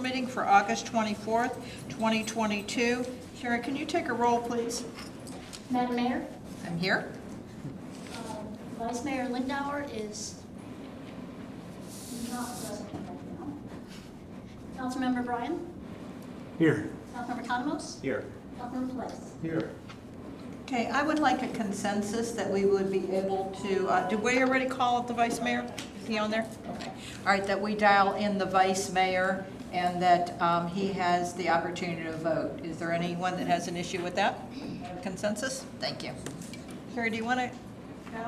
meeting for August 24th, 2022. Sharon, can you take a roll, please? Madam Mayor, I'm here. Vice Mayor Lindauer is not present right now. Councilmember Bryan, Here. Councilmember Tanamos, Here. Councilmember Place. Here. Okay, I would like a consensus that we would be able to, did we already call up the vice mayor? Is he on there? Okay. All right, that we dial in the vice mayor and that he has the opportunity to vote. Is there anyone that has an issue with that? Consensus? Thank you. Sherry, do you want to?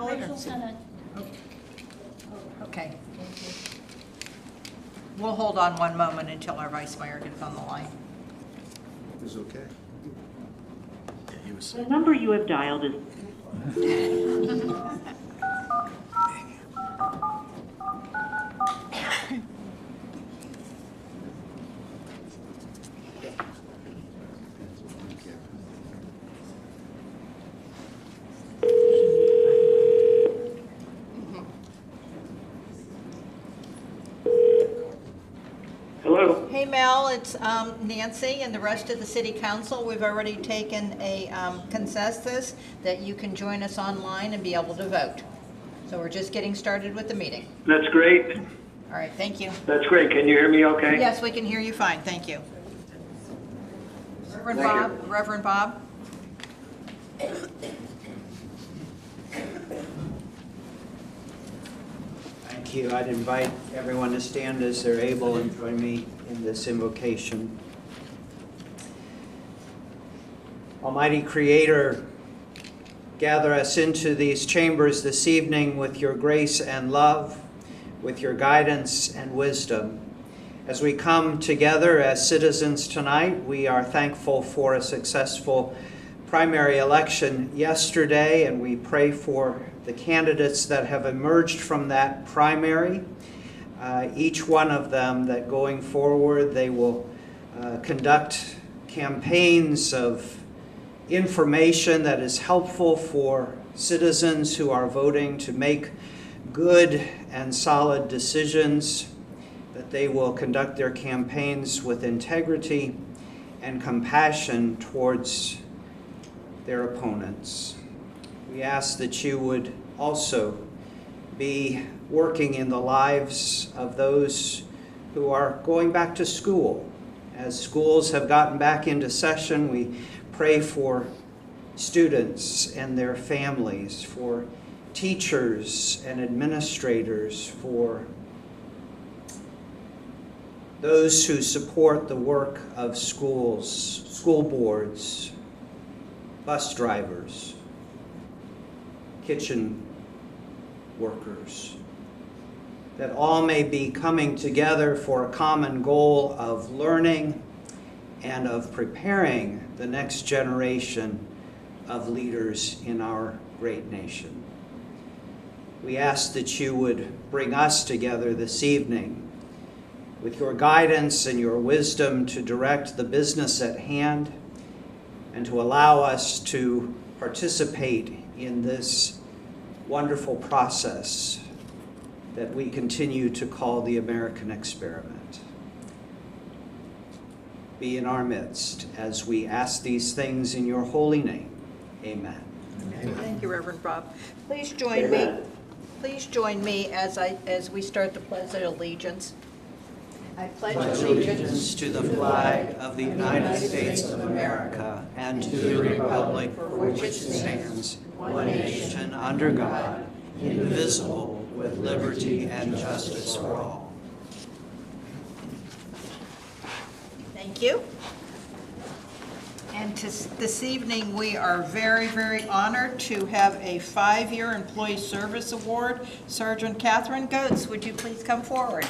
Rachel's gonna, Okay. We'll hold on one moment until our vice mayor gets on the line. It's okay. Yeah, he was. The number you have dialed is Hello. Hey Mel, it's Nancy and the rest of the city council. We've already taken a consensus that you can join us online and be able to vote. So we're just getting started with the meeting. That's great. All right, thank you. That's great. Can you hear me okay? Yes, we can hear you fine, thank you. Reverend Thank Bob, Reverend Bob? Thank you. I'd invite everyone to stand as they're able and join me in this invocation. Almighty Creator, gather us into these chambers this evening with your grace and love, with your guidance and wisdom. As we come together as citizens tonight, we are thankful for a successful primary election yesterday, and we pray for the candidates that have emerged from that primary. Each one of them that going forward, they will conduct campaigns of information that is helpful for citizens who are voting to make good and solid decisions, that they will conduct their campaigns with integrity and compassion towards their opponents. We ask that you would also be working in the lives of those who are going back to school. As schools have gotten back into session, we pray for students and their families, for teachers and administrators, for those who support the work of schools, school boards, bus drivers, kitchen workers, that all may be coming together for a common goal of learning and of preparing the next generation of leaders in our great nation. We ask that you would bring us together this evening with your guidance and your wisdom to direct the business at hand and to allow us to participate in this wonderful process that we continue to call the American experiment. Be in our midst as we ask these things in your holy name. Amen. Thank you, Reverend Bob. Please join me. Please join me as we start the Pledge of Allegiance. I pledge Allegiance to the flag of the United States of America and to the republic for which it stands, one nation under God, indivisible, with liberty and justice for all. Thank you. And this evening, we are very, very honored to have a 5-year Employee Service Award. Sergeant Catherine Goetz, would you please come forward?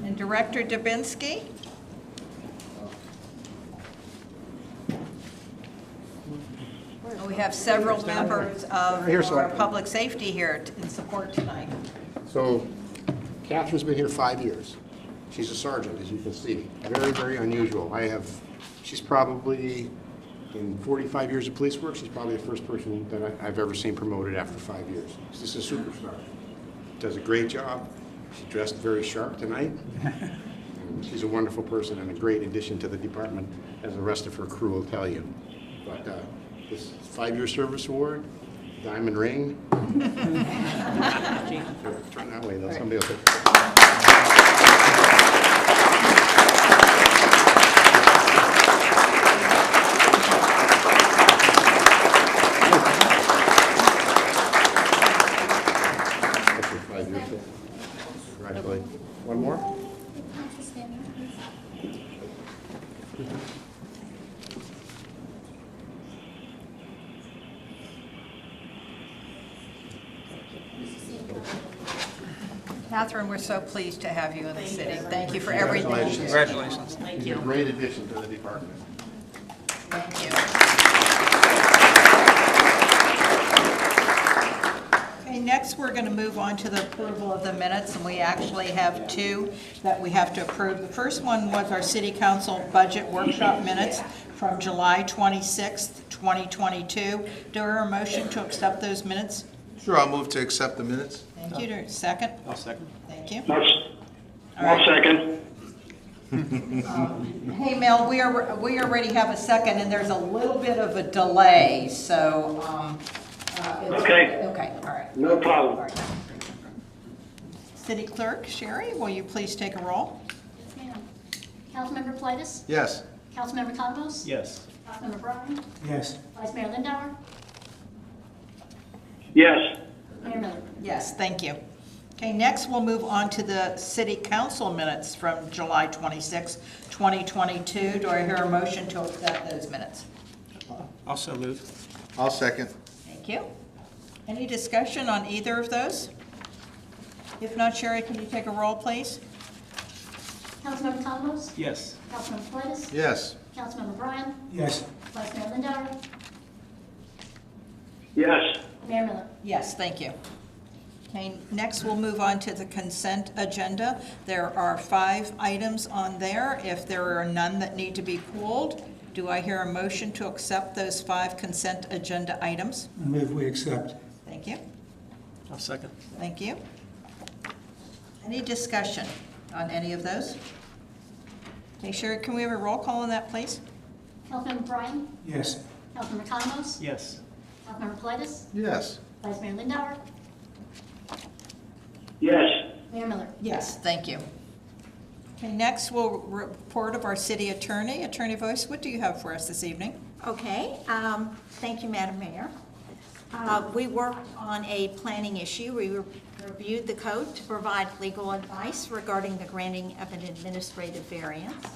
And Director Dubinsky. We have several members of our public safety here in support tonight. So Catherine's been here 5 years. She's a sergeant, as you can see. Very, very unusual. She's probably, in 45 years of police work, she's probably the first person that I've ever seen promoted after 5 years. She's just a superstar. does a great job. She dressed very sharp tonight. And she's a wonderful person and a great addition to the department, as the rest of her crew will tell you. But this 5-year service award, diamond ring. Turn that way, though. Somebody else. That's your 5 years. Congratulations. One more? Catherine, we're so pleased to have you in the city. Thank you for everything. Congratulations. You're a great addition to the department. Thank you. Okay, next we're going to move on to the approval of the minutes, and we actually have two that we have to approve. The first one was our city council budget workshop minutes from July 26th, 2022. Do I hear a motion to accept those minutes? Sure, I'll move to accept the minutes. Thank you. Second? I'll second. Thank you. I'll second. Hey, Mel, we already have a second, and there's a little bit of a delay, so, Okay. Okay, all right. No All problem. right. City Clerk Sherry, will you please take a roll? Yes, ma'am. Councilmember Plius? Yes. Councilmember Condos? Yes. Councilmember Bryan? Yes. Vice Mayor Lindauer? Yes. Mayor Miller? Yes, thank you. Okay, next we'll move on to the city council minutes from July 26, 2022. Do I hear a motion to accept those minutes? Also move. I'll second. Thank you. Any discussion on either of those? If not, Sherry, can you take a roll, please? Councilmember Condos? Yes. Councilmember Plius? Yes. Councilmember Bryan? Yes. Vice Mayor Lindauer? Yes. Mayor Miller? Yes, thank you. Okay, next we'll move on to the consent agenda. There are 5 items on there. If there are none that need to be pulled, do I hear a motion to accept those 5 consent agenda items? I move we accept. Thank you. I'll second. Thank you. Any discussion on any of those? Okay, Sherry, can we have a roll call on that, please? Councilmember Bryan? Yes. Councilmember Condos? Yes. Councilmember Plius? Yes. Vice Mayor Lindauer? Yes. Mayor Miller? Yes, thank you. Okay, next we'll report of our city attorney. Attorney Voice, what do you have for us this evening? Okay, thank you, Madam Mayor. We worked on a planning issue. We reviewed the code to provide legal advice regarding the granting of an administrative variance.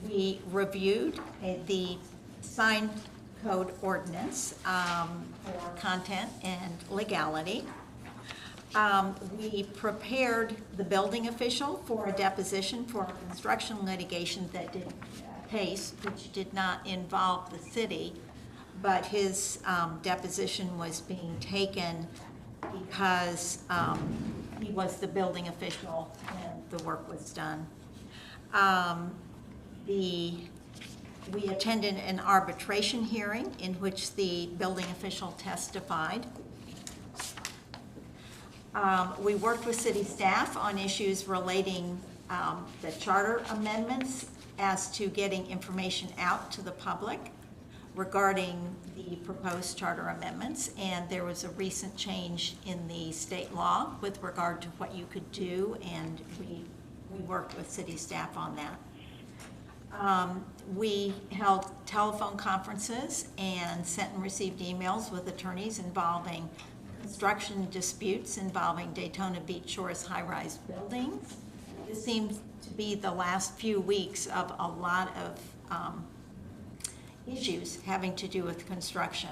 We reviewed the sign code ordinance for content and legality. We prepared the building official for a deposition for a construction litigation that did case, which did not involve the city, but his deposition was being taken because he was the building official and the work was done. We attended an arbitration hearing in which the building official testified. We worked with city staff on issues relating the charter amendments as to getting information out to the public regarding the proposed charter amendments. And there was a recent change in the state law with regard to what you could do, and we worked with city staff on that. We held telephone conferences and sent and received emails with attorneys involving construction disputes involving Daytona Beach Shores high-rise buildings. This seems to be the last few weeks of a lot of issues having to do with construction.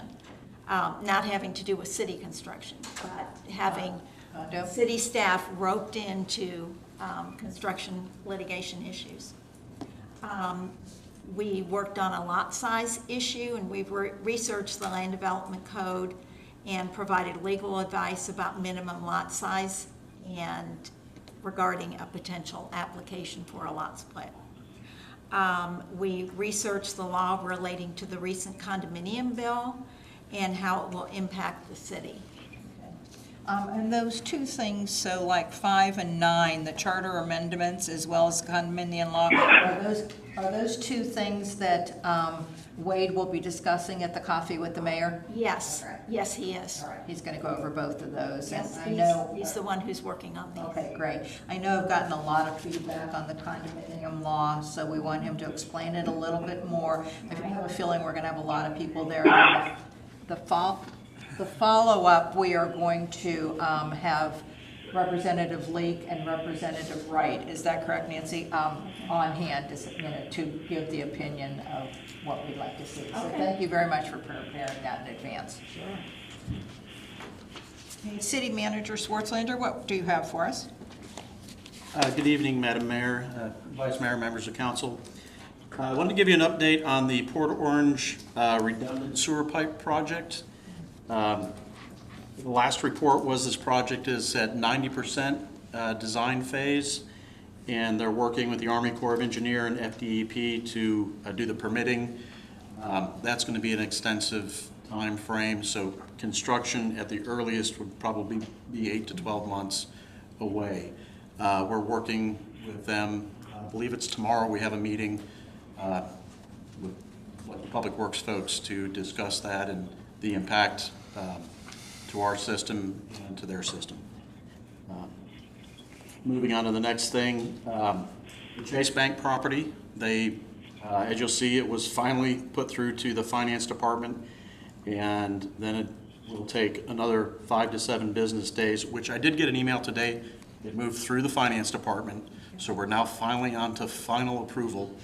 Not having to do with city construction, but having city staff roped into construction litigation issues. We worked on a lot size issue, and we've researched the land development code and provided legal advice about minimum lot size and regarding a potential application for a lot split. We researched the law relating to the recent condominium bill and how it will impact the city. And those two things, so like 5 and 9, the charter amendments as well as condominium law, are those two things that Wade will be discussing at the coffee with the mayor? Yes, All right. yes, he is. All right, he's going to go over both of those. Yes, And I know. he's the one who's working on these. Okay, great. I know I've gotten a lot of feedback on the condominium law, so we want him to explain it a little bit more. I have a feeling we're going to have a lot of people there. The follow-up, we are going to have Representative Leak and Representative Wright, is that correct, Nancy? On hand to give the opinion of what we'd like to see. So Okay. thank you very much for preparing that in advance. Sure. Okay, City Manager Swartzlander, what do you have for us? Good evening, Madam Mayor, Vice Mayor, members of council. I wanted to give you an update on the Port Orange redundant sewer pipe project. The last report was this project is at 90% design phase, and they're working with the Army Corps of Engineer and FDEP to do the permitting. That's going to be an extensive time frame, so construction at the earliest would probably be 8 to 12 months away. We're working with them. I believe it's tomorrow. We have a meeting with the Public Works folks to discuss that and the impact to our system and to their system. Moving on to the next thing, the Chase Bank property, they, as you'll see, it was finally put through to the Finance Department, and then it will take another 5 to 7 business days, which I did get an email today. It moved through the Finance Department, so we're now finally on to final approval,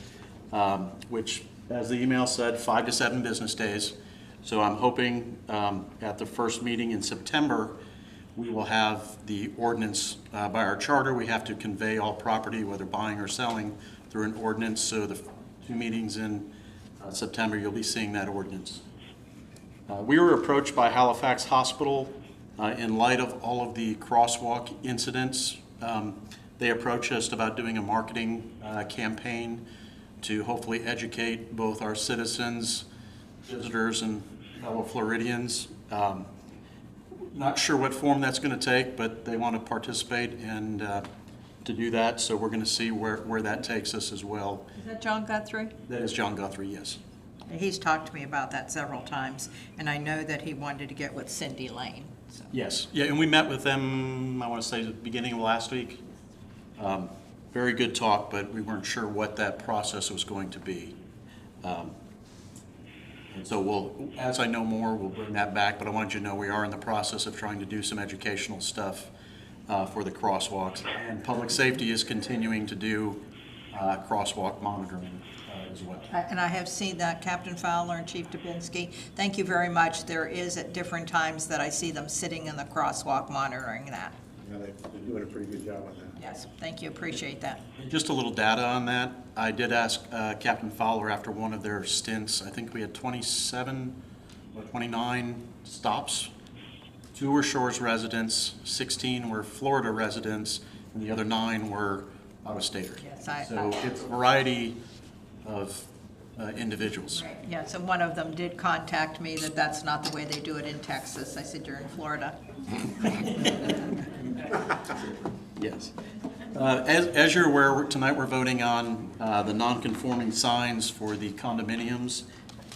which, as the email said, 5 to 7 business days. So I'm hoping at the first meeting in September, we will have the ordinance. By our charter, we have to convey all property, whether buying or selling, through an ordinance. So the 2 meetings in September, you'll be seeing that ordinance. We were approached by Halifax Hospital in light of all of the crosswalk incidents. They approached us about doing a marketing campaign to hopefully educate both our citizens, visitors, and fellow Floridians. Not sure what form that's going to take, but they want to participate and to do that, so we're going to see where that takes us as well. Is that John Guthrie? That is John Guthrie, yes. He's talked to me about that several times, and I know that he wanted to get with Cindy Lane. So. Yes, yeah, and we met with them, I want to say, the beginning of last week. Very good talk, but we weren't sure what that process was going to be. And so we'll, as I know more, we'll bring that back, but I wanted you to know we are in the process of trying to do some educational stuff for the crosswalks. And public safety is continuing to do crosswalk monitoring as well. And I have seen that, Captain Fowler and Chief Dubinsky. Thank you very much. There is at different times that I see them sitting in the crosswalk monitoring that. Yeah, they're doing a pretty good job on that. Yes, thank you, appreciate that. Just a little data on that. I did ask Captain Fowler after one of their stints, I think we had 27 or 29 stops. 2 were Shores residents, 16 were Florida residents, and the other 9 were out-of-staters. Yes, So it's a variety of individuals. Right, yes, and one of them did contact me that that's not the way they do it in Texas. I said, you're in Florida. Yes. As you're aware, tonight we're voting on the non-conforming signs for the condominiums.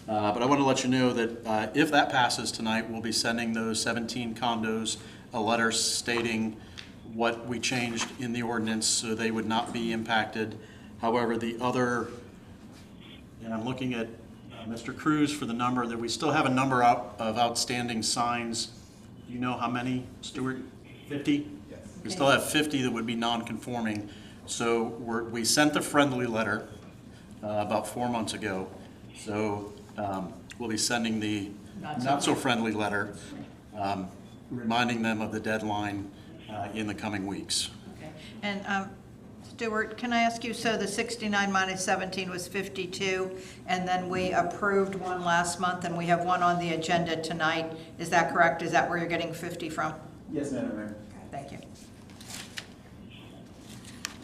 But I want to let you know that if that passes tonight, we'll be sending those 17 condos a letter stating what we changed in the ordinance so they would not be impacted. However, the other, and I'm looking at Mr. Cruz for the number, that we still have a number out of outstanding signs. Do you know how many, Stuart? 50? Yes. We still have 50 that would be non-conforming. So we sent the friendly letter about 4 months ago. So we'll be sending the not-so-friendly letter, reminding them of the deadline in the coming weeks. Okay. And Stuart, can I ask you, so the 69 minus 17 was 52, and then we approved one last month, and we have one on the agenda tonight. Is that correct? Is that where you're getting 50 from? Yes, Madam Mayor. Thank you.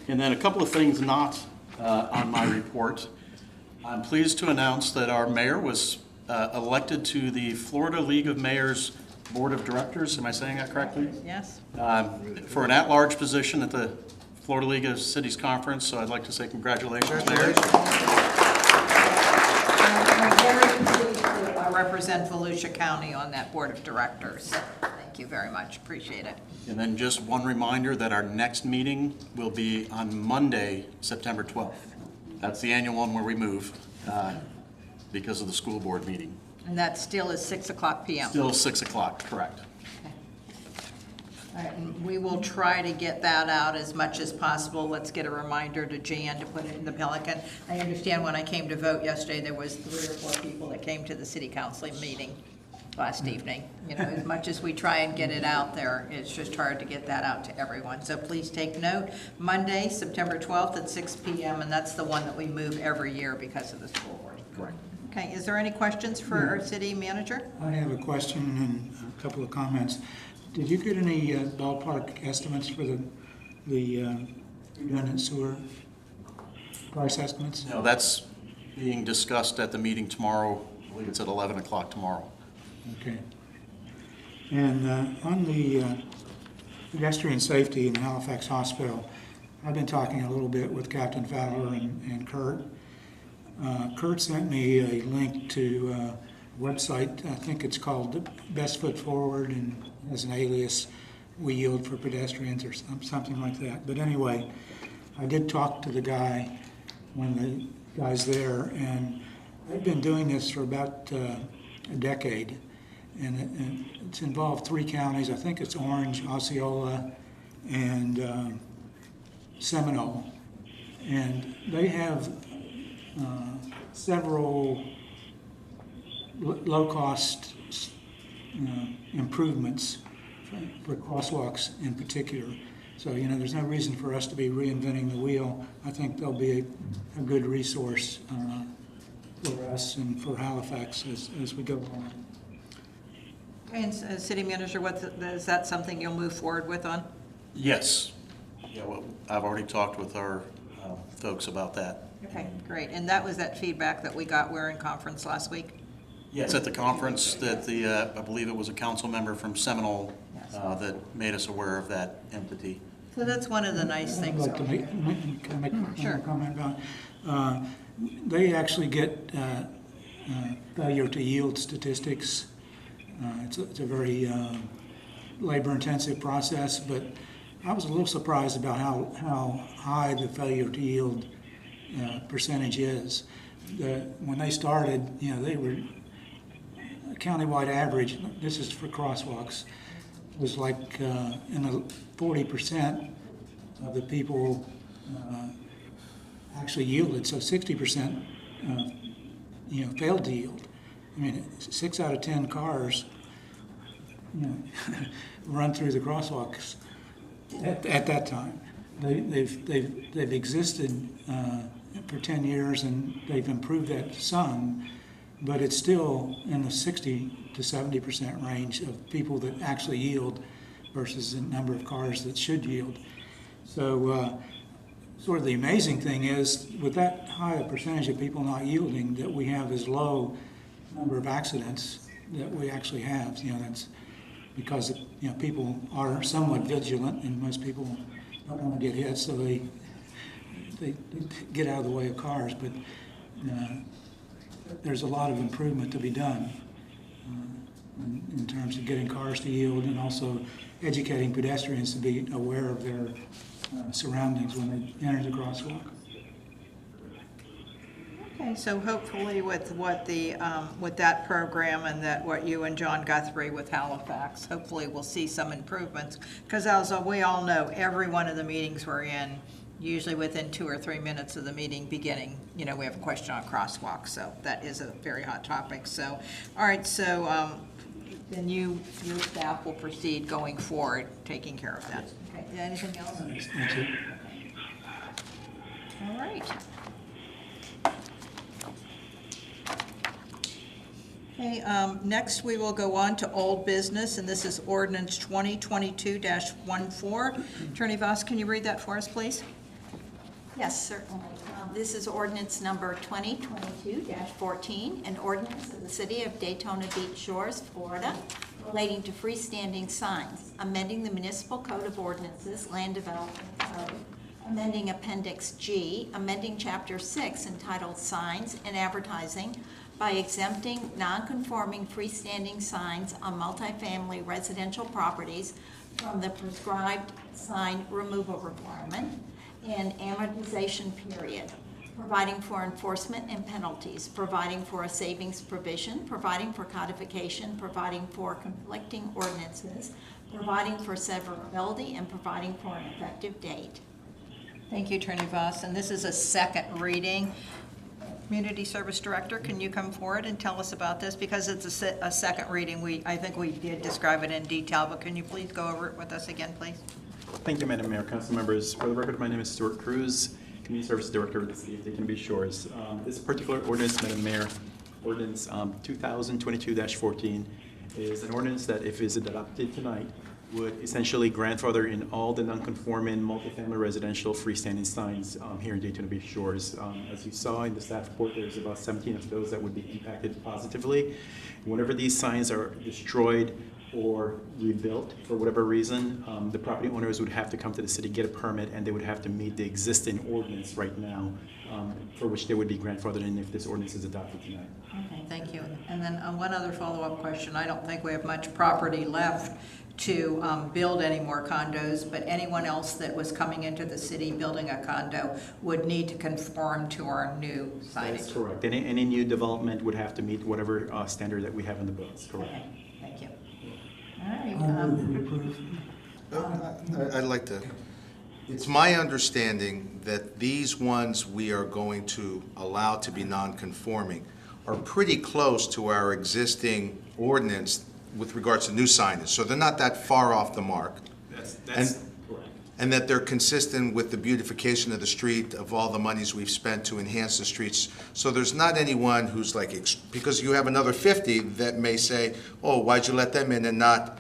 And then a couple of things not on my report. I'm pleased to announce that our mayor was elected to the Florida League of Mayors Board of Directors. Am I saying that correctly? Yes? For an at-large position at the Florida League of Cities Conference, so I'd like to say congratulations there. I'm very pleased to represent Volusia County on that Board of Directors. Thank you very much, appreciate it. And then just one reminder that our next meeting will be on Monday, September 12th. That's the annual one where we move because of the school board meeting. And that still is 6 o'clock PM. Still 6 o'clock, correct. All right, and we will try to get that out as much as possible. Let's get a reminder to Jan to put it in the Pelican. I understand when I came to vote yesterday, there was 3 or 4 people that came to the city council meeting last evening. You know, as much as we try and get it out there, it's just hard to get that out to everyone. So please take note, Monday, September 12th at 6 PM, and that's the one that we move every year because of the school board. Correct. Okay, is there any questions for our city manager? I have a question and a couple of comments. Did you get any ballpark estimates for the redundant sewer price estimates? No, that's being discussed at the meeting tomorrow. I believe it's at 11 o'clock tomorrow. Okay. And on the pedestrian safety in Halifax Hospital, I've been talking a little bit with Captain Fowler and Kurt. Kurt sent me a link to a website, I think it's called Best Foot Forward, and as an alias, We Yield for Pedestrians or something like that. But anyway, I did talk to the guy, one of the guys there, and they've been doing this for about a decade. And it's involved 3 counties. I think it's Orange, Osceola, and Seminole. And they have several low-cost improvements for crosswalks in particular. So, you know, there's no reason for us to be reinventing the wheel. I think they'll be a good resource for us and for Halifax as we go along. And city manager, is that something you'll move forward with on? Yes. Yeah, well, I've already talked with our folks about that. Okay, great. And that was that feedback that we got, we're in conference last week? Yes, at the conference that I believe it was a council member from Seminole that made us aware of that entity. So that's one of the nice things. I'd like to can I make Sure. a comment about they actually get failure to yield statistics. It's a very labor-intensive process, but I was a little surprised about how high the failure to yield percentage is. When they started, you know, they were a countywide average. This is for crosswalks. Was like in the 40% of the people actually yielded. So 60%, you know, failed to yield. I mean, 6 out of 10 cars, you know, run through the crosswalks at that time. They've existed for 10 years and they've improved that some, but it's still in the 60 to 70% range of people that actually yield versus the number of cars that should yield. So sort of the amazing thing is, with that high a percentage of people not yielding, that we have as low number of accidents that we actually have. You know, that's because, you know, people are somewhat vigilant and most people don't want to get hit, so they get out of the way of cars. But there's a lot of improvement to be done in terms of getting cars to yield and also educating pedestrians to be aware of their surroundings when they enter the crosswalk. Okay, so hopefully with what the, with that program and that what you and John Guthrie with Halifax, hopefully we'll see some improvements. Because as we all know, every one of the meetings we're in, usually within 2 or 3 minutes of the meeting beginning, you know, we have a question on crosswalks. So that is a very hot topic. So, all right, so then your staff will proceed going forward, taking care of that. Okay, anything else? That's it. All right. Okay, next we will go on to old business, and this is ordinance 2022-14. Attorney Voss, can you read that for us, please? Yes, certainly. This is ordinance number 2022-14, an ordinance of the City of Daytona Beach Shores, Florida, relating to freestanding signs, amending the Municipal Code of Ordinances, Land Development Code, amending Appendix G, amending Chapter 6 entitled Signs and Advertising by exempting non-conforming freestanding signs on multifamily residential properties from the prescribed sign removal requirement and amortization period, providing for enforcement and penalties, providing for a savings provision, providing for codification, providing for conflicting ordinances, providing for severability, and providing for an effective date. Thank you, Attorney Voss, and this is a second reading. Community Service Director, can you come forward and tell us about this? Because it's a second reading, I think we did describe it in detail, but can you please go over it with us again, please? Thank you, Madam Mayor, council members. For the record, my name is Stuart Cruz, Community Service Director of the City of Dayton Beach Shores. This particular ordinance, Madam Mayor, Ordinance 2022-14, is an ordinance that, if is adopted tonight, would essentially grandfather in all the non-conforming multifamily residential freestanding signs here in Daytona Beach Shores. As you saw in the staff report, there's about 17 of those that would be impacted positively. Whenever these signs are destroyed or rebuilt for whatever reason, the property owners would have to come to the city, get a permit, and they would have to meet the existing ordinance right now, for which they would be grandfathered in if this ordinance is adopted tonight. Okay, thank you. And then one other follow-up question. I don't think we have much property left to build any more condos, but anyone else that was coming into the city building a condo would need to conform to our new signage. That's correct. Any new development would have to meet whatever standard that we have in the books, correct? Okay, thank you. All right. I'll move we approve. I'd like to, it's my understanding that these ones we are going to allow to be non-conforming are pretty close to our existing ordinance with regards to new signage, so they're not that far off the mark. That's And- correct. And that they're consistent with the beautification of the street, of all the monies we've spent to enhance the streets. So there's not anyone who's like, because you have another 50 that may say, oh, why'd you let them in and not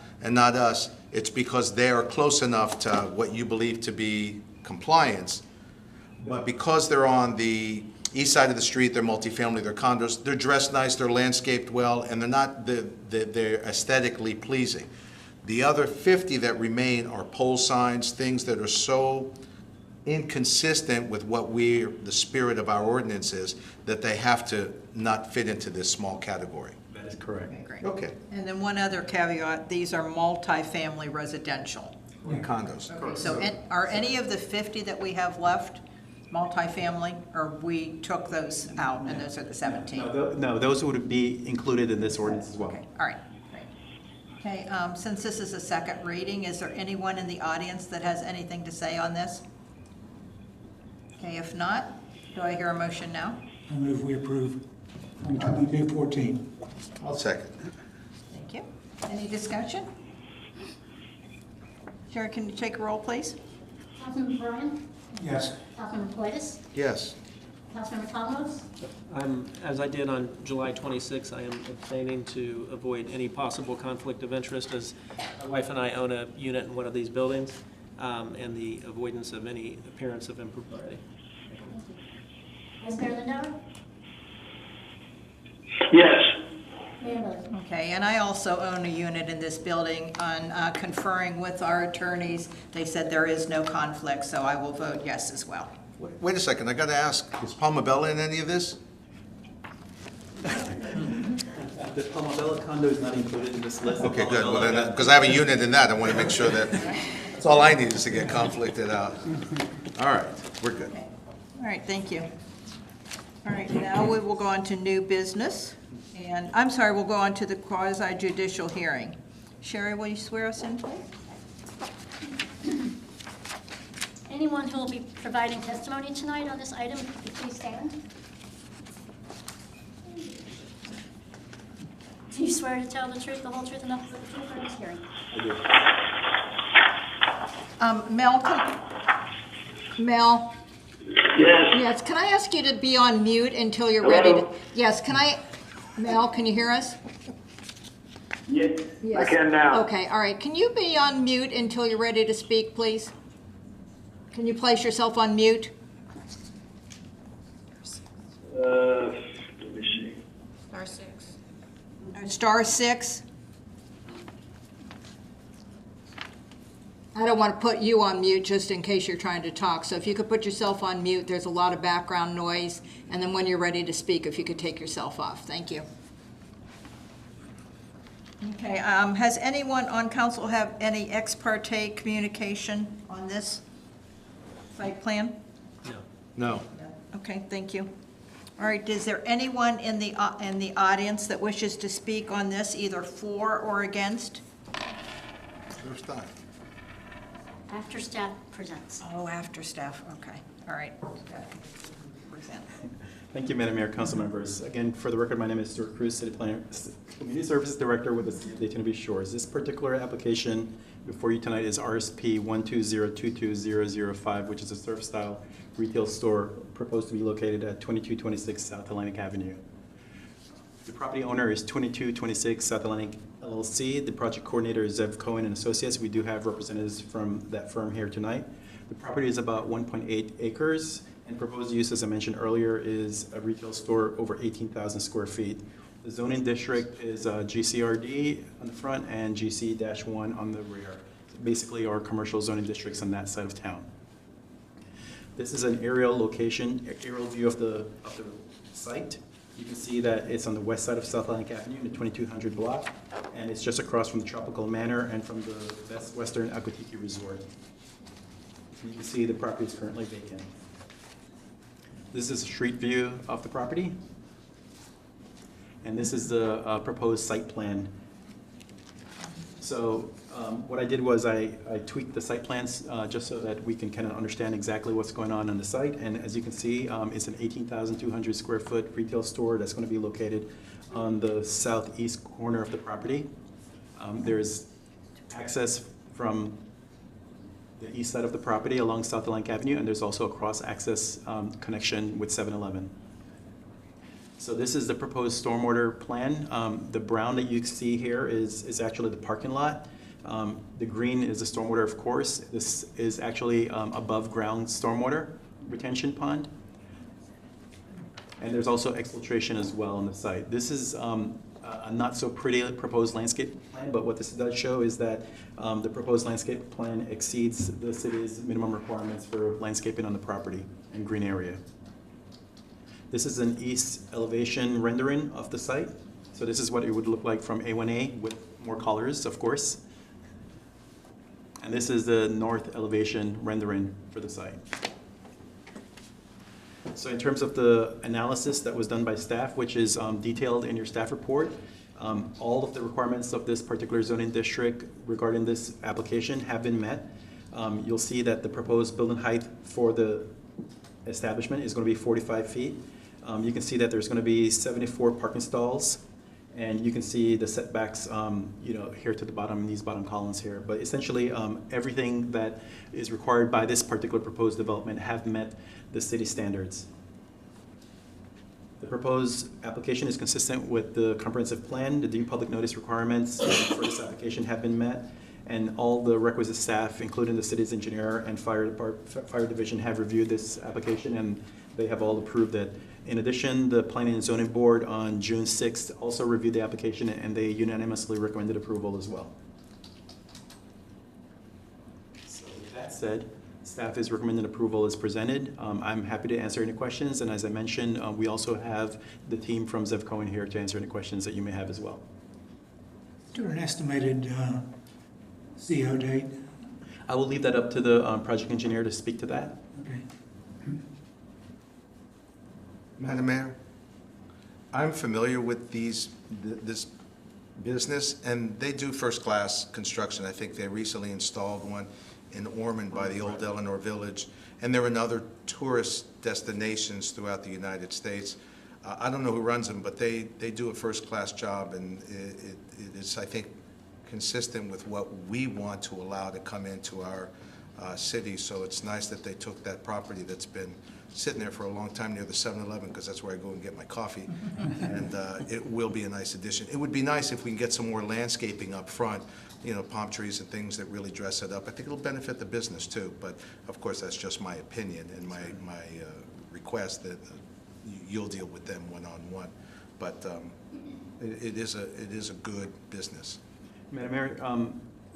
us? It's because they are close enough to what you believe to be compliance. But because they're on the east side of the street, they're multifamily, they're condos, they're dressed nice, they're landscaped well, and they're aesthetically pleasing. The other 50 that remain are pole signs, things that are so inconsistent with what the spirit of our ordinance is, that they have to not fit into this small category. That is correct. Okay, great. Okay. And then one other caveat, these are multifamily residential. Condos. So are any of the 50 that we have left multifamily, or we took those out and those are the 17? No, those would be included in this ordinance as well. Okay, all right, great. Okay, since this is a second reading, is there anyone in the audience that has anything to say on this? Okay, if not, do I hear a motion now? I move we approve 2022-14. I'll second. Thank you. Any discussion? Sherry, can you take a roll, please? Councilmember Bryan? Yes. Councilmember Politis? Yes. Councilmember Thomas? As I did on July 26, I am abstaining to avoid any possible conflict of interest, as my wife and I own a unit in one of these buildings, and the avoidance of any appearance of impropriety. Vice Mayor Lindauer? Yes. Mayor Miller? Okay, and I also own a unit in this building. On conferring with our attorneys, they said there is no conflict, so I will vote yes as well. Wait a second, I gotta ask, is Palmabella in any of this? The Palmabella condo is not included in this list. Okay, good, well then, because I have a unit in that, I wanna make sure that, that's all I need is to get conflicted out. All right, we're good. All right, thank you. All right, now we will go on to new business. And, I'm sorry, we'll go on to the quasi judicial hearing. Sherry, will you swear us in, please? Anyone who will be providing testimony tonight on this item, could you please stand? Do you swear to tell the truth, the whole truth, and nothing but the truth in this hearing? Mel? Yes. Yes, can I ask you to be on mute until you're ready to? Yes, Mel, can you hear us? Yes. I Yes. can now. Okay, all right. Can you be on mute until you're ready to speak, please? Can you place yourself on mute? Let me see. Star 6. I don't want to put you on mute just in case you're trying to talk. So if you could put yourself on mute, there's a lot of background noise. And then when you're ready to speak, if you could take yourself off. Thank you. Okay, has anyone on council have any ex parte communication on this site plan? No. Okay, thank you. All right, is there anyone in the audience that wishes to speak on this, either for or against? First time. After staff presents. Oh, after staff, okay, all right. Present. Thank you, Madam Mayor, council members. Again, for the record, my name is Stuart Cruz, City Planner, Community Services Director with the City of Daytona Beach Shores. This particular application before you tonight is RSP 120220005, which is a surf-style retail store proposed to be located at 2226 South Atlantic Avenue. The property owner is 2226 South Atlantic LLC. The project coordinator is Zev Cohen and Associates. We do have representatives from that firm here tonight. The property is about 1.8 acres, and proposed use, as I mentioned earlier, is a retail store over 18,000 square feet. The zoning district is GCRD on the front and GC-1 on the rear. Basically, our commercial zoning districts on that side of town. This is an aerial view of the site. You can see that it's on the west side of South Atlantic Avenue in the 2200 block, and it's just across from the Tropical Manor and from the Best Western Aguatiki Resort. You can see the property is currently vacant. This is a street view of the property, and this is the proposed site plan. So what I did was I tweaked the site plans just so that we can kind of understand exactly what's going on the site. And as you can see, it's an 18,200 square foot retail store that's going to be located on the southeast corner of the property. There's access from the east side of the property along South Atlantic Avenue, and there's also a cross-access connection with 7-Eleven. So this is the proposed stormwater plan. The brown that you see here is actually the parking lot. The green is the stormwater, of course. This is actually above ground stormwater retention pond. And there's also exfiltration as well on the site. This is a not so pretty proposed landscape plan, but what this does show is that the proposed landscape plan exceeds the city's minimum requirements for landscaping on the property and green area. This is an east elevation rendering of the site. So this is what it would look like from A1A with more colors, of course. And this is the north elevation rendering for the site. So in terms of the analysis that was done by staff, which is detailed in your staff report, all of the requirements of this particular zoning district regarding this application have been met. You'll see that the proposed building height for the establishment is going to be 45 feet. You can see that there's going to be 74 parking stalls, and you can see the setbacks, here to the bottom, these bottom columns here. But essentially, everything that is required by this particular proposed development have met the city standards. The proposed application is consistent with the comprehensive plan. The due public notice requirements for this application have been met, and all the requisite staff, including the city's engineer and fire division, have reviewed this application, and they have all approved it. In addition, the Planning and Zoning Board on June 6th also reviewed the application, and they unanimously recommended approval as well. So with that said, staff is recommending approval as presented. I'm happy to answer any questions, and as I mentioned, we also have the team from Zev Cohen here to answer any questions that you may have as well. Is there an estimated CO date? I will leave that up to the project engineer to speak to that. Okay. Madam Mayor, I'm familiar with this business, and they do first-class construction. I think they recently installed one in Ormond by the old Eleanor Village, and they're in other tourist destinations throughout the United States. I don't know who runs them, but they do a first-class job, and it is, I think, consistent with what we want to allow to come into our city. So it's nice that they took that property that's been sitting there for a long time near the 7-Eleven, because that's where I go and get my coffee, and it will be a nice addition. It would be nice if we can get some more landscaping up front, palm trees and things that really dress it up. I think it'll benefit the business too, but of course that's just my opinion and my request that you'll deal with them one-on-one. But it is a good business. Madam Mayor,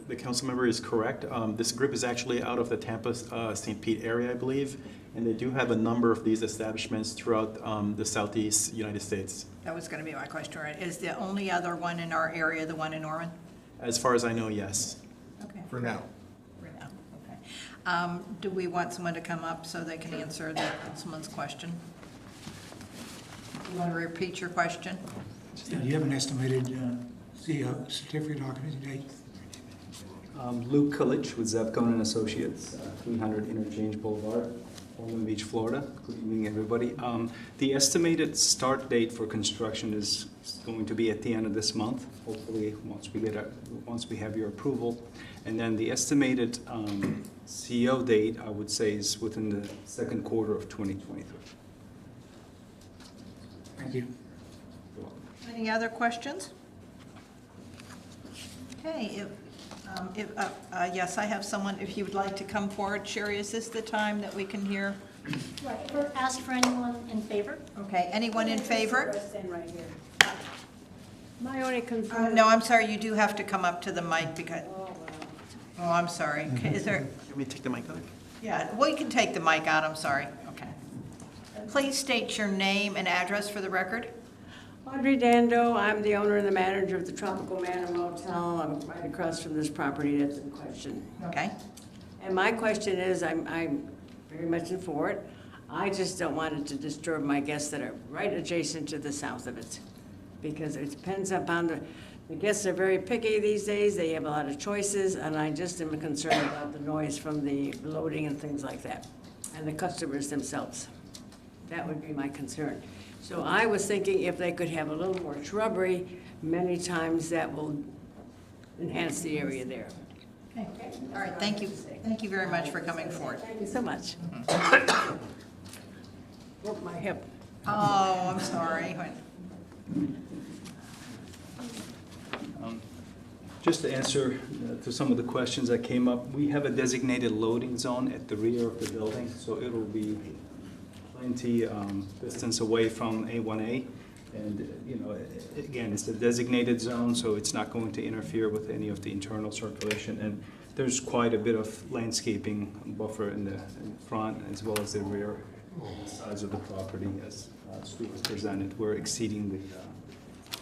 The council member is correct. This group is actually out of the Tampa, St. Pete area, I believe, and they do have a number of these establishments throughout the southeast United States. That was going to be my question, right? Is the only other one in our area the one in Norman? As far as I know, yes. Okay. For now. For now, okay. Do we want someone to come up so they can answer someone's question? You want to repeat your question? Do you have an estimated CO, certificate of occupancy date? Luke Kulich with Zevcon and Associates, 300 Interchange Boulevard, Ormond Beach, Florida. Good evening, everybody. The estimated start date for construction is going to be at the end of this month, hopefully once we have your approval. And then the estimated CO date, I would say, is within the second quarter of 2023. Thank you. Any other questions? Okay, yes, I have someone, if you would like to come forward. Sherry, is this the time that we can hear? Right, ask for anyone in favor. Okay, anyone in favor? Right here. My only concern. No, I'm sorry, you do have to come up to the mic because, oh, I'm sorry. Okay, is there, Let me take the mic out. yeah, well, you can take the mic out, I'm sorry. Okay. Please state your name and address for the record. Audrey Dando, I'm the owner and the manager of the Tropical Manor Motel. I'm right across from this property that's in question. Okay. And my question is, I'm very much in for it. I just don't want it to disturb my guests that are right adjacent to the south of it. Because it depends upon the guests are very picky these days. They have a lot of choices, and I just am concerned about the noise from the loading and things like that, and the customers themselves. That would be my concern. So I was thinking if they could have a little more shrubbery, many times that will enhance the area there. Okay. All right, thank you. Thank you very much for coming forward. Thank you so much. Broke my hip. Oh, I'm sorry. Just to answer to some of the questions that came up, we have a designated loading zone at the rear of the building, so it will be plenty distance away from A1A. And, you know, again, it's a designated zone, so it's not going to interfere with any of the internal circulation. And there's quite a bit of landscaping buffer in the front as well as the rear sides of the property as Stu was presented. We're exceeding the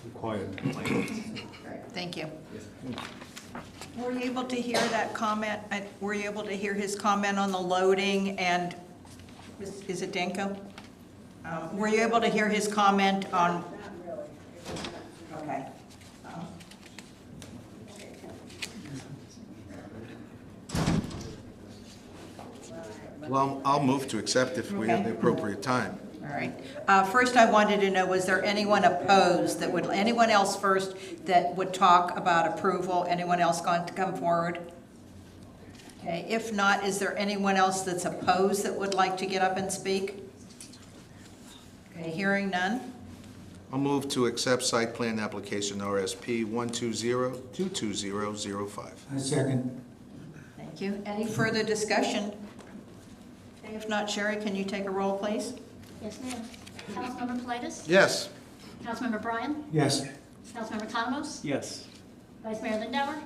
required length. Thank you. Were you able to hear that comment? Were you able to hear his comment on the loading and, is it Danko? Were you able to hear his comment on? Not really. Okay. Well, I'll move to accept if we have the appropriate time. All right. First, I wanted to know, was there anyone opposed that would, anyone else first that would talk about approval? Anyone else going to come forward? Okay, if not, is there anyone else that's opposed that would like to get up and speak? Okay, hearing none. I'll move to accept site plan application RSP 120-22005. I second. Thank you. Any further discussion? Okay, if not, Sherry, can you take a roll, please? Yes, ma'am. Councilmember Politis? Yes. Councilmember Bryan? Yes. Councilmember Thomas? Yes. Vice Mayor Lindauer?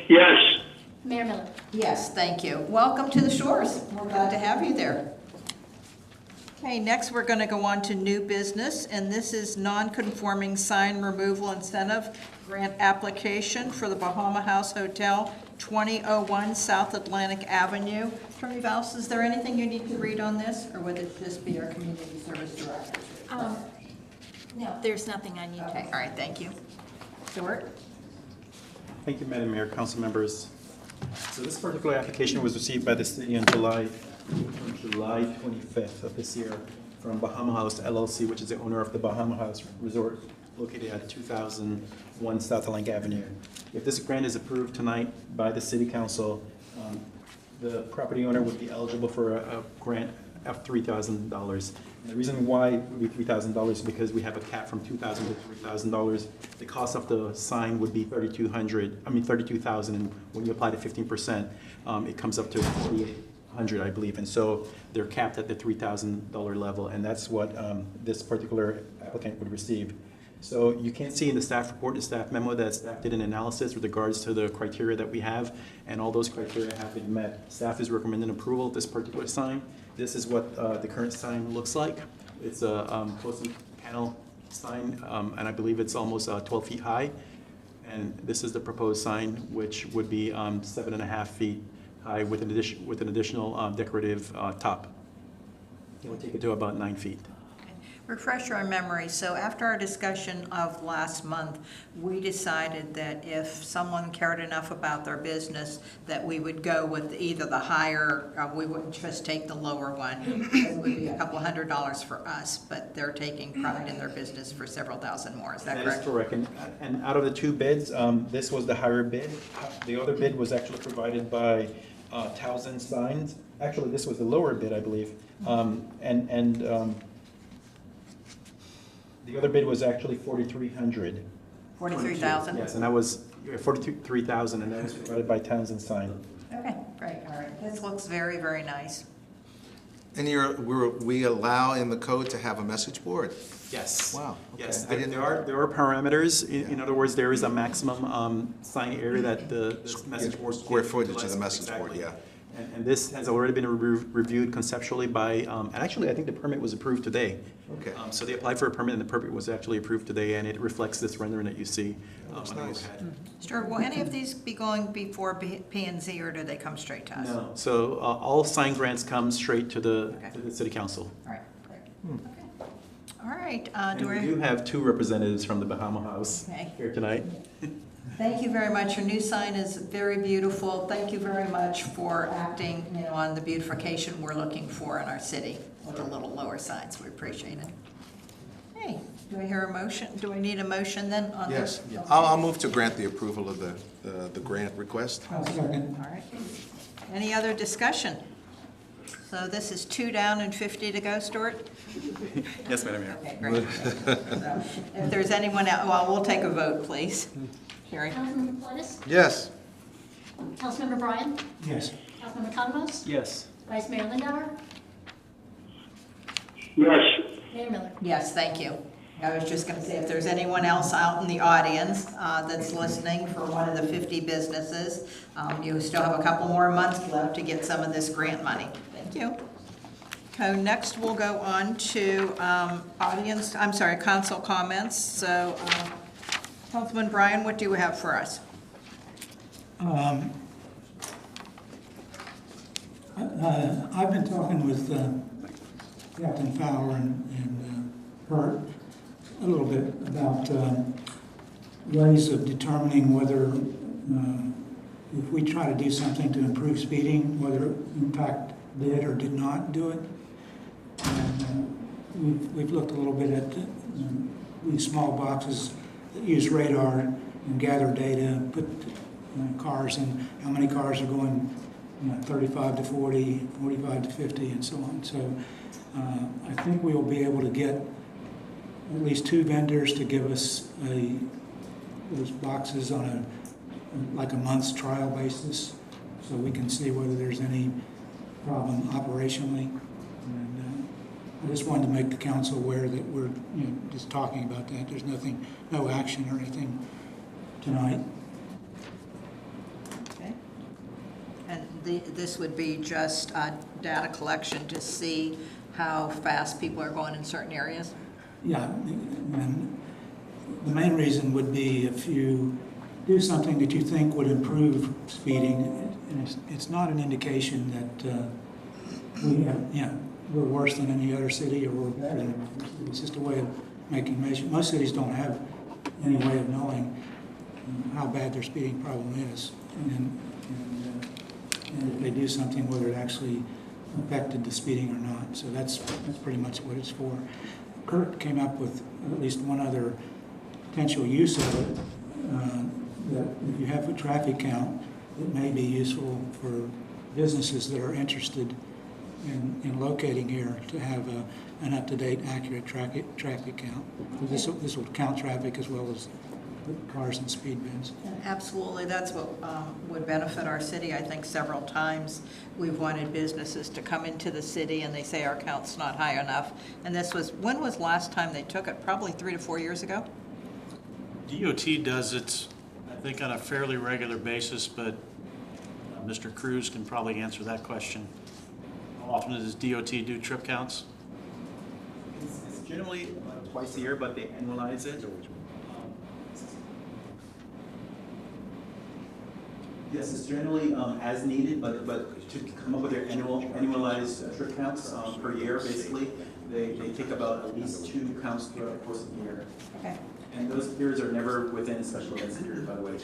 Yes. Mayor Miller? Yes, thank you. Welcome to the Shores. We're glad to have you there. Okay, next we're going to go on to new business, and this is non-conforming sign removal incentive grant application for the Bahama House Hotel, 2001 South Atlantic Avenue. Attorney Valls, is there anything you need to read on this, or would it just be our community service director? No, there's nothing I need to. Okay, all right, thank you. Stuart? Thank you, Madam Mayor, council members. So this particular application was received by the city on July 25th of this year from Bahama House LLC, which is the owner of the Bahama House Resort located at 2001 South Atlantic Avenue. If this grant is approved tonight by the city council, the property owner would be eligible for a grant of $3,000. The reason why it would be $3,000 is because we have a cap from $2,000 to $3,000. The cost of the sign would be $32,000, and when you apply the 15%, it comes up to $4,800, I believe. And so they're capped at the $3,000 level, and that's what this particular applicant would receive. So you can see in the staff report, the staff memo, that staff did an analysis with regards to the criteria that we have, and all those criteria have been met. Staff is recommending approval of this particular sign. This is what the current sign looks like. It's a closing panel sign, and I believe it's almost 12 feet high. And this is the proposed sign, which would be 7.5 feet high with an additional decorative top. It would take it to about 9 feet. Refresh our memory. So after our discussion of last month, we decided that if someone cared enough about their business, that we would go with either the higher, we wouldn't just take the lower one. It would be a couple $100 for us, but they're taking pride in their business for several thousand more. Is that correct? That is correct. And out of the two bids, this was the higher bid. The other bid was actually provided by Townsend Signs. Actually, this was the lower bid, I believe. The other bid was actually $4,300. 43,000? Yes, and that was $43,000, and that was provided by Townsend Sign. Okay, great, all right. This looks very, very nice. And we allow in the code to have a message board? Yes. Wow. Okay. Yes, I didn't there are parameters. In other words, there is a maximum sign area that the message board. Square footage of the utilize. message board, yeah. And this has already been reviewed conceptually by, and actually, I think the permit was approved today. Okay. So they applied for a permit, and the permit was actually approved today, and it reflects this rendering that you see. Looks on the nice. overhead. Stuart, will any of these be going before P&Z, or do they come straight to us? No, so all sign grants come straight to the city council. All right, great. Okay. All right, And we do have two representatives from the Bahama House Okay. here tonight. Thank you very much. Your new sign is very beautiful. Thank you very much for acting, on the beautification we're looking for in our city with the little lower signs. We appreciate it. Hey, do I hear a motion? Do I need a motion then on this? Yes. I'll move to grant the approval of the grant request. I'll second. All right. Any other discussion? So this is 2 down and 50 to go, Stuart? Yes, Madam Mayor. Okay, great. So, if there's anyone else, well, we'll take a vote, please. Carrie? Councilmember Flores? Yes. Councilmember Bryan? Yes. Councilmember Conomos? Yes. Vice Mayor Lindauer? Yes. Mayor Miller? Yes, thank you. I was just going to say, if there's anyone else out in the audience that's listening for one of the 50 businesses, you still have a couple more months left to get some of this grant money. Thank you. Okay, next we'll go on to council comments. So, Councilman Bryan, what do you have for us? I've been talking with Captain Fowler and Kurt a little bit about ways of determining whether, if we try to do something to improve speeding, whether it in fact did or did not do it. And we've looked a little bit at these small boxes that use radar and gather data, put cars in, how many cars are going 35 to 40, 45 to 50, and so on. So I think we will be able to get at least 2 vendors to give us those boxes on like a month's trial basis, so we can see whether there's any problem operationally. And I just wanted to make the council aware that we're just talking about that. There's no action or anything tonight. Okay. And this would be just data collection to see how fast people are going in certain areas? Yeah, and the main reason would be if you do something that you think would improve speeding, and it's not an indication that we're worse than any other city or we're better. It's just a way of making measure. Most cities don't have any way of knowing how bad their speeding problem is, and if they do something, whether it actually affected the speeding or not. So that's pretty much what it's for. Kurt came up with at least one other potential use of it, that if you have a traffic count, it may be useful for businesses that are interested in locating here to have an up-to-date, accurate traffic count. This will count traffic as well as cars and speed bins. Absolutely, that's what would benefit our city. I think several times we've wanted businesses to come into the city and they say our count's not high enough. And when was last time they took it? Probably 3 to 4 years ago? DOT does it, I think, on a fairly regular basis, but Mr. Cruz can probably answer that question. How often does DOT do trip counts? It's generally twice a year, but they annualize it. Yes, it's generally as needed, but to come up with their annualized trip counts per year, basically, they take about at least 2 counts throughout the course of the year. Okay. And those periods are never within a special events period, by the way.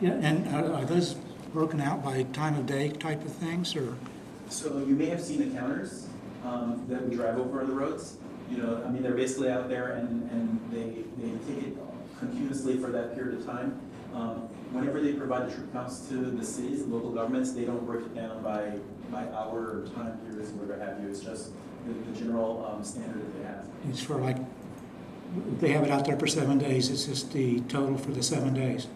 Yeah, and are those broken out by time of day type of things, or? So you may have seen the counters that we drive over the roads. You know, I mean, they're basically out there and they take it continuously for that period of time. Whenever they provide the trip counts to the cities and local governments, they don't break it down by hour or time periods or whatever have you. It's just the general standard that they have. It's for like, if they have it out there for 7 days, it's just the total for the 7 days.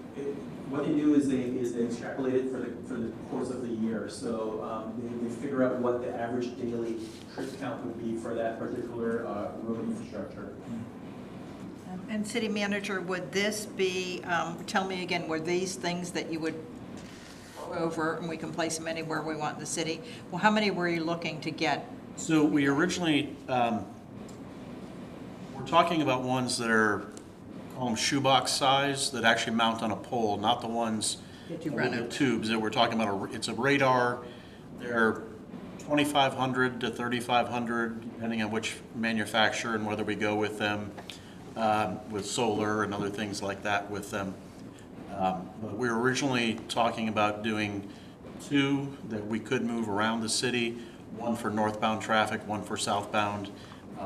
What they do is they extrapolate it for the course of the year. So they figure out what the average daily trip count would be for that particular road infrastructure. And city manager, would this be, tell me again, were these things that you would go over and we can place them anywhere we want in the city? Well, how many were you looking to get? So we originally, we're talking about ones that are, call them shoebox size, that actually mount on a pole, not the ones That you with run the over. tubes that we're talking about. It's a radar. They're 2,500 to 3,500, depending on which manufacturer and whether we go with them, with solar and other things like that with them. But we were originally talking about doing 2 that we could move around the city, one for northbound traffic, one for southbound.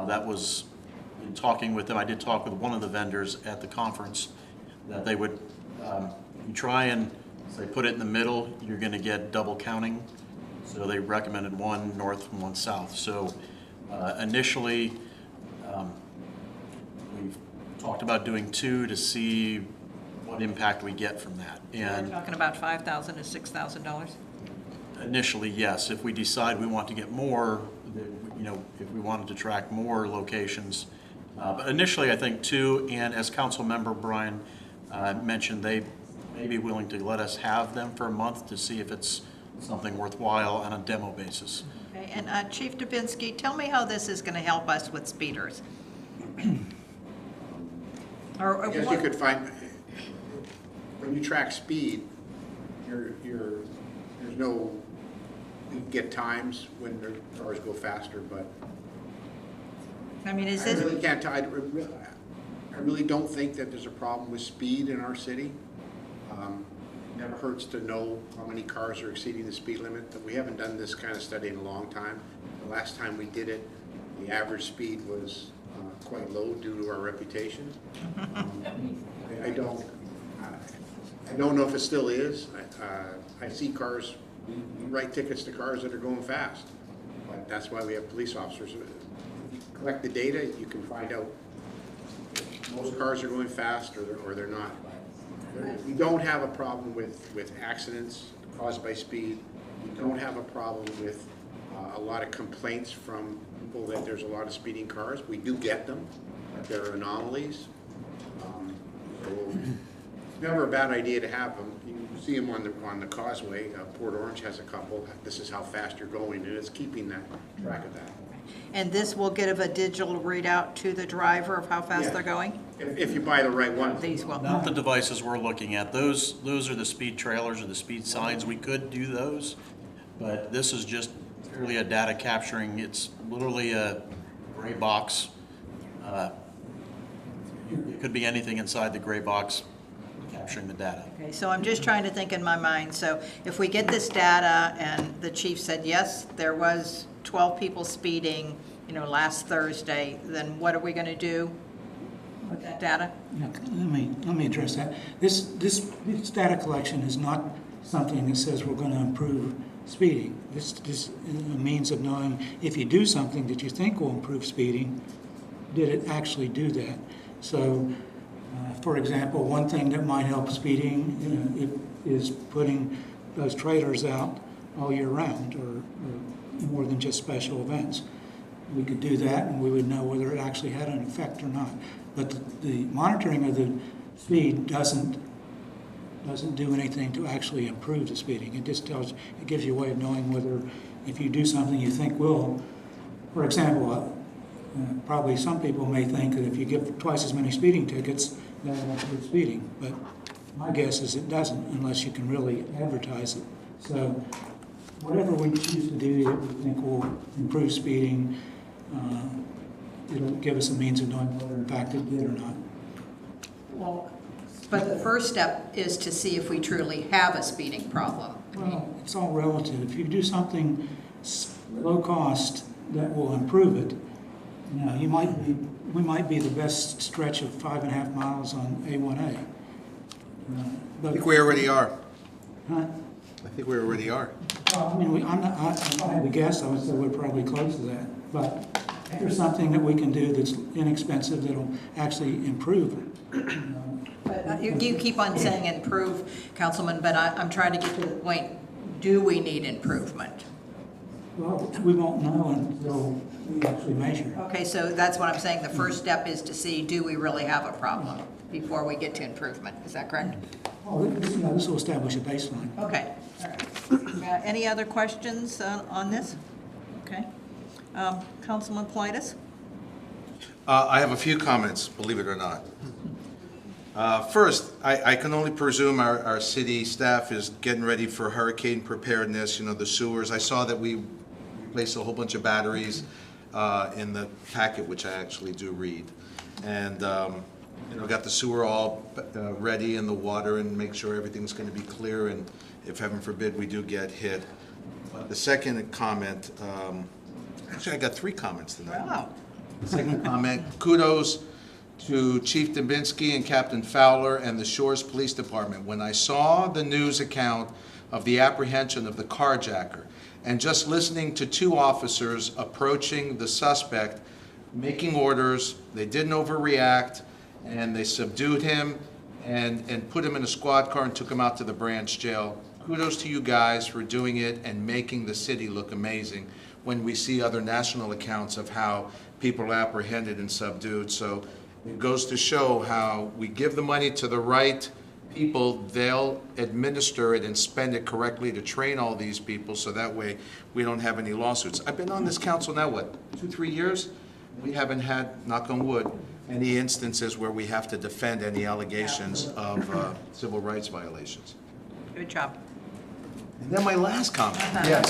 That was, in talking with them, I did talk with one of the vendors at the conference, that they would, you try and say put it in the middle, you're gonna get double counting. So they recommended 1 north and 1 south. So initially, we've talked about doing 2 to see what impact we get from that. We're And talking about $5,000 to $6,000? initially, yes. If we decide we want to get more, you know, if we wanted to track more locations. But initially, I think 2, and as Council Member Brian mentioned, they may be willing to let us have them for a month to see if it's something worthwhile on a demo basis. Okay, and Chief Dubinsky, tell me how this is going to help us with speeders. Or I guess you could find, when you track speed, there's no, you can get times when the cars go faster, but I mean, is I this, really can't, I really don't think that there's a problem with speed in our city. Never hurts to know how many cars are exceeding the speed limit, but we haven't done this kind of study in a long time. The last time we did it, the average speed was quite low due to our reputation. I don't know if it still is. I see cars, we write tickets to cars that are going fast, but that's why we have police officers. If you collect the data, you can find out most cars are going fast or they're not. We don't have a problem with accidents caused by speed. We don't have a problem with a lot of complaints from people that there's a lot of speeding cars. We do get them, but they're anomalies. So it's never a bad idea to have them. You see them on the causeway. Port Orange has a couple. This is how fast you're going, and it's keeping that track of that. and this will give a digital readout to the driver of how fast Yeah. they're going? If you buy the right one. These will. Not the devices we're looking at. Those are the speed trailers or the speed signs. We could do those, but this is just purely a data capturing. It's literally a gray box. It could be anything inside the gray box capturing the data. Okay, so I'm just trying to think in my mind. So if we get this data and the chief said, yes, there was 12 people speeding, last Thursday, then what are we going to do with that data? Yeah, let me address that. This data collection is not something that says we're going to improve speeding. This is a means of knowing if you do something that you think will improve speeding, did it actually do that? So, for example, one thing that might help speeding is putting those trailers out all year round or more than just special events. We could do that and we would know whether it actually had an effect or not. But the monitoring of the speed doesn't do anything to actually improve the speeding. It just it gives you a way of knowing whether, if you do something you think will, for example, probably some people may think that if you give twice as many speeding tickets, that will improve speeding. But my guess is it doesn't unless you can really advertise it. So whatever we choose to do that we think will improve speeding, it'll give us a means of knowing whether in fact it did or not. Well, but the first step is to see if we truly have a speeding problem. Well, it's all relative. If you do something low cost that will improve it, you know, we might be the best stretch of 5.5 miles on A1A. I think we already are. Huh? I think we already are. Well, I mean, if I had to guess, I would say we're probably close to that. But if there's something that we can do that's inexpensive that'll actually improve it. But you keep on saying improve, Councilman, but I'm trying to get to the point, do we need improvement? Well, we won't know until we actually measure. Okay, so that's what I'm saying. The first step is to see, do we really have a problem before we get to improvement? Is that correct? Well, this will establish a baseline. Okay. All right. Any other questions on this? Okay. Councilman Politis? I have a few comments, believe it or not. First, I can only presume our city staff is getting ready for hurricane preparedness, you know, the sewers. I saw that we replaced a whole bunch of batteries in the packet, which I actually do read. And, you know, got the sewer all ready in the water and make sure everything's going to be clear, and if heaven forbid we do get hit. The second comment, actually I got 3 comments tonight. Wow. Second comment, kudos to Chief Dubinsky and Captain Fowler and the Shores Police Department. When I saw the news account of the apprehension of the carjacker and just listening to 2 officers approaching the suspect, making orders, they didn't overreact, and they subdued him and put him in a squad car and took him out to the branch jail. Kudos to you guys for doing it and making the city look amazing when we see other national accounts of how people are apprehended and subdued. So it goes to show how we give the money to the right people, they'll administer it and spend it correctly to train all these people, so that way we don't have any lawsuits. I've been on this council now, what, 2-3 years? We haven't had, knock on wood, any instances where we have to defend any allegations of civil rights violations. Good job. And then my last comment. Yes.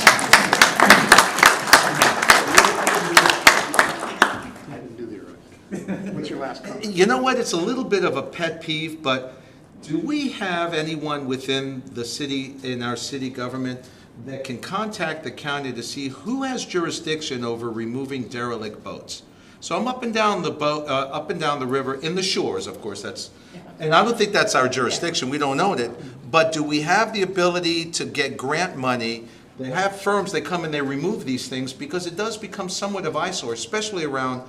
I didn't do the right. What's your last comment? You know what, it's a little bit of a pet peeve, but do we have anyone within the city, in our city government, that can contact the county to see who has jurisdiction over removing derelict boats? So I'm up and down the boat, up and down the river, in the shores, of course, and I don't think that's our jurisdiction, we don't own it, but do we have the ability to get grant money? They have firms that come and they remove these things, because it does become somewhat of eyesore, especially around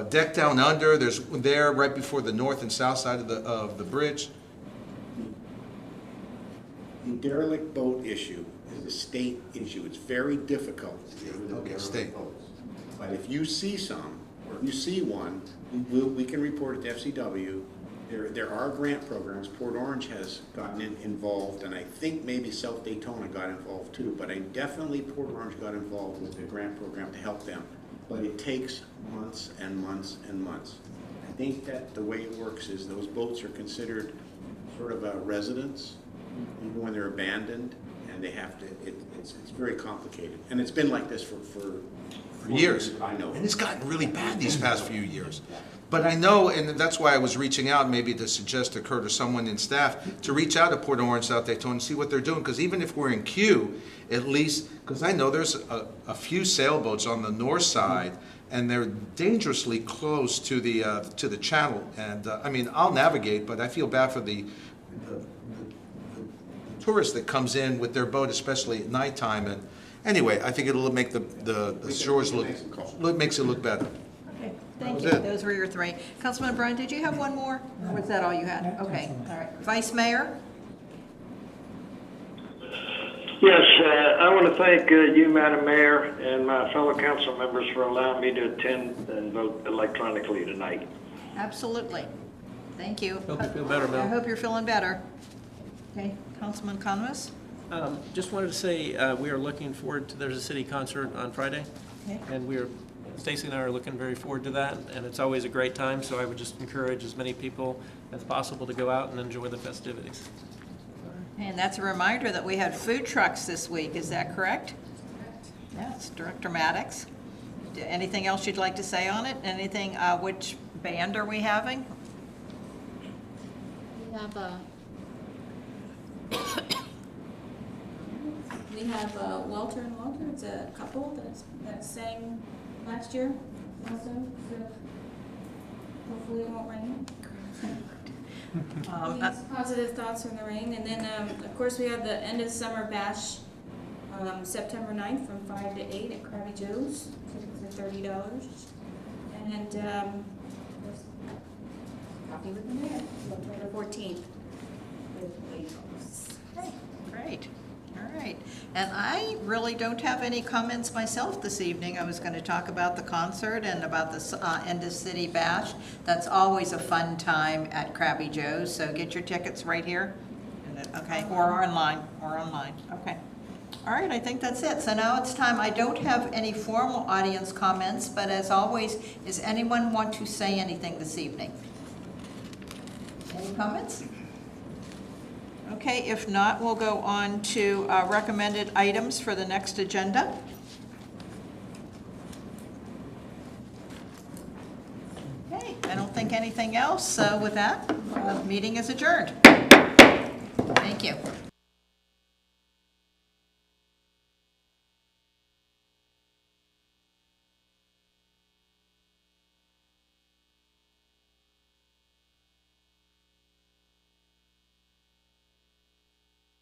Deck Down Under. There's there right before the north and south side of the bridge. The derelict boat issue is a state issue. It's very difficult to get rid of derelict state. boats. But if you see some, or if you see one, we can report it to FCW. There are grant programs. Port Orange has gotten involved, and I think maybe South Daytona got involved too, but I definitely Port Orange got involved with the grant program to help them. But it takes months and months and months. I think that the way it works is those boats are considered sort of a residence, even when they're abandoned, and they have to, it's very complicated. And it's been like this for years. I know. And it's gotten really bad these past few years. But I know, and that's why I was reaching out, maybe to suggest to Kurt or someone in staff, to reach out to Port Orange, South Daytona, and see what they're doing. Because even if we're in queue, at least, because I know there's a few sailboats on the north side, and they're dangerously close to the channel. And I mean, I'll navigate, but I feel bad for the tourist that comes in with their boat, especially at nighttime. And anyway, I think it'll make the shores makes it look better. Okay, thank you. Those were your 3. Councilman Brown, did you have one more? Or was that all you had? Okay, all right. Vice Mayor? Yes, I want to thank you, Madam Mayor, and my fellow council members for allowing me to attend and vote electronically tonight. Absolutely. Thank you. Hope you feel better, Mel. I hope you're feeling better. Okay, Councilman Conway? Just wanted to say, we are looking forward to, there's a city concert on Friday, Okay. and Stacy and I are looking very forward to that, and it's always a great time, so I would just encourage as many people as possible to go out and enjoy the festivities. And that's a reminder that we had food trucks this week, is that correct? Yes, Director Maddox. Anything else you'd like to say on it? Anything, which band are we having? We have Walter and Walter. It's a couple that sang last year also. So hopefully it won't rain. Positive thoughts from the rain. And then, of course, we have the end of summer bash September 9th from 5 to 8 at Krabby Joe's. Tickets are $30. And coffee with the mayor, October 14th. Okay, great. All right. And I really don't have any comments myself this evening. I was going to talk about the concert and about the End of City Bash. That's always a fun time at Krabby Joe's, so get your tickets right here. Okay, or online, okay. All right, I think that's it. So now it's time. I don't have any formal audience comments, but as always, does anyone want to say anything this evening? Any comments? Okay, if not, we'll go on to recommended items for the next agenda. Okay, I don't think anything else. So with that, meeting is adjourned. Thank you.